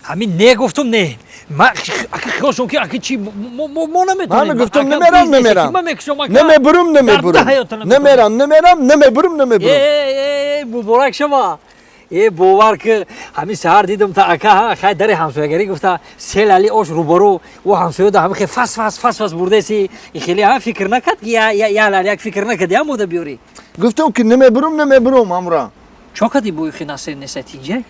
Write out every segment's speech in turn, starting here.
همین نه گفتم نه من اگه خواستم که اگه چی ما نمیتونیم من گفتم نمیرم مبارک شما باور که همین سهر دیدم تا اکا خیلی در همسایگری گفته سیل علی آش روبرو و همسایه ده همه خیلی فس برده سی خیلی هم فکر نکرد یا لالی یک فکر نکرد یا موده بیاری گفتم که نمیبرم امرا چه کدی بوی خیلی نستینجه؟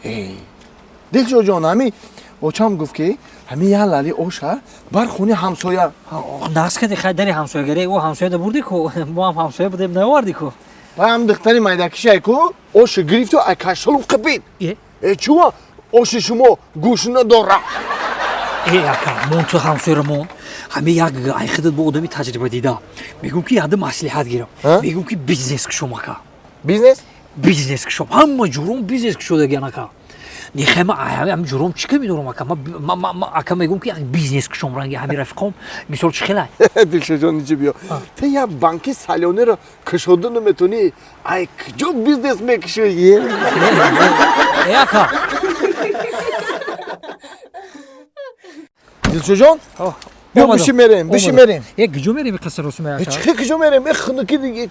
دلشو جان همی اوچام گفت که همین یا لالی آشه بر خونه همسایه ناس کدی خیلی در همسایگری و همسایه ده بردی کو ما هم همسایه بودیم نواردی کو و هم دختری مایدکیشه کو آش گرفت و اکاشلو قبید چوا آش شما گوش نداره اکا من تو همسایرمون همه یک خودت با آدمی تجربه دیده میگم که یاد مصلحت گیرم میگم که بیزنس شما کا بیزنس شما همه جورم بیزنس شده گینا کا نیخم هم جورم چیکار میدونم اکا ما اکا میگم که بیزنس شما رنگ همین رفقم مثال چی خیلی دلشو جان اینجا بیا تو یا بانکی سالیونه رو کشوده نمیتونی ای کجا بیزنس میکشی اکا دلشو جان بیا بشی میریم یک کجا میریم قصر رسوم اکا چه کجا میریم خنکی دیگه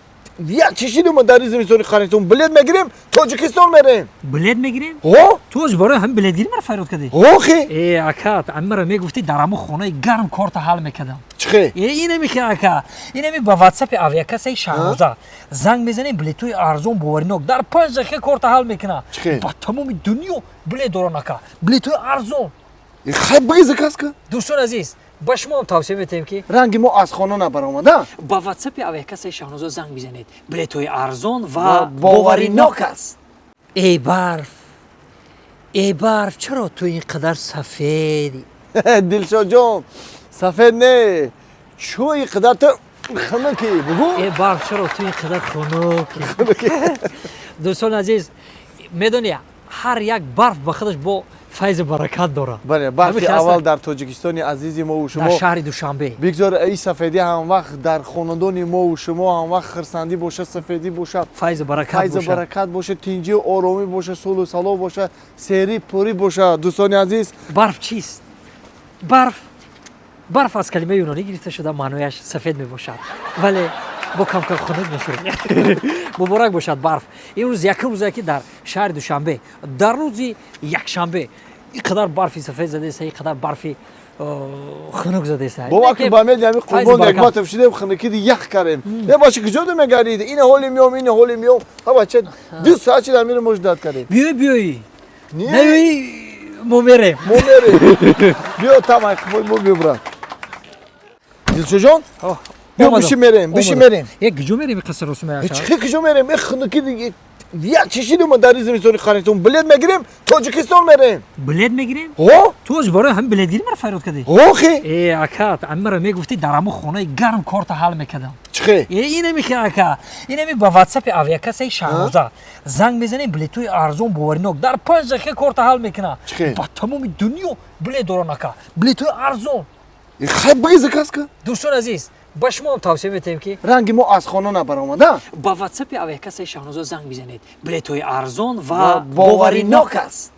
یک چیزی ما در زمستون خانه‌تون بلد میگیریم تاجیکستان میریم بلد میگیریم ها تو از برای هم بلد گیری فراد کردی اوکی اکا عمرا میگفتی درامو خونه گرم کارت حل میکردم چه اینه میگه اکا اینه با واتساپ اویاکا سی شانوزا زنگ میزنیم بلیتوی ارزون بورینوک در 5 دقیقه کارت حل میکنه با تمام دنیا بلیت دوران اکا بلیتوی ارزون خیلی بگی زکاس که دوستان عزیز با شما هم توصیه میتیم که رنگ ما از خانه نبرآمده با واتساپ اویاکا سی شانوزا زنگ بزنید بلیتوی ارزون و باورینوک است ای برف چرا تو اینقدر سفیدی دلشو جان سفید نه چو اینقدر تو خنکی بگو ای برف چرا تو اینقدر خنکی دوستان عزیز میدونی هر یک برف با خودش با فیض برکت داره بله برفی اول در تاجیکستان عزیزی ما و شما در شهر دوشنبه بگذار این سفیدی هم وقت در خاندان ما و شما هم وقت خرسندی باشه سفیدی باشه فیض برکت باشه تینجی آرامی باشه سول و سلا باشه سری پوری باشه دوستان عزیز برف چیست برف از کلمه یونانی گرفته شده معنیش سفید میباشد ولی با کم خنک میشه مبارک باشد برف این روز یکم روزی که در شهر دوشنبه در روز یکشنبه اینقدر برفی سفید زده است اینقدر برفی خنک زده است بابا که با میل یعنی قربان یک بات فشیدم خنکی دی یخ کردیم نه باشه کجا دو میگردید این حال میام ها بچه 2 ساعت چه میره مجدد کردیم بیای نه مومره بیا تمام مو ببر دلشو جان بیا بشی میریم یک کجا میریم قصر رسوم اکا چه کجا میریم خنکی دیگه یک چیزی ما در زمستون خانه‌تون بلد میگیریم تاجیکستان میریم بلد میگیریم ها تو از برای هم بلد گیری مرا فراد کردی اوکی اکا عمرا میگفتی درامو خونه گرم کارت حل میکردم چه اینه میگه اکا اینه با واتساپ اویاکا سی شانوزا زنگ میزنیم بلیتوی ارزون بورینوک در 5 دقیقه کارت حل میکنه با تمام دنیا بلیت دوران اکا بلیتوی ارزون خیلی بگی زکاس که دوستان عزیز با شما هم توصیه میتیم که رنگ ما از خانه نبرآمده با واتساپ اویاکا سی شانوزا زنگ بزنید بلیتوی ارزون و باورینوک است